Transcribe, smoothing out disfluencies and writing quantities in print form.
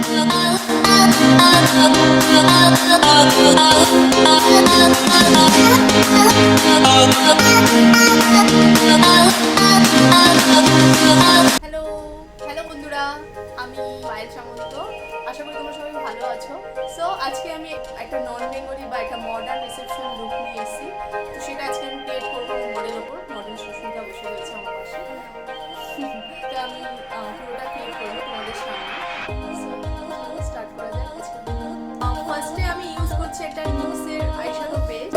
Hello বন্ধুরা, আমি পায়েল সামন্ত। আশা করি তোমরা সবাই ভালো আছো। সো আজকে আমি একটা নন বেঙ্গলি বা একটা মডার্ন রিসেপশন লুক নিয়ে এসেছি। তো সেটা আজকে আমি ক্রিয়েট করবো মডেল ওপর। মডেল সুস্মিতা বসে রয়েছে আমার পাশে। তো আমি পুরোটা ক্রিয়েট করবো তোমাদের সামনে। সো স্টার্ট করা যাক। ফার্স্টে আমি ইউজ করছি একটা নিউজের আইশ্যাডো পেজ।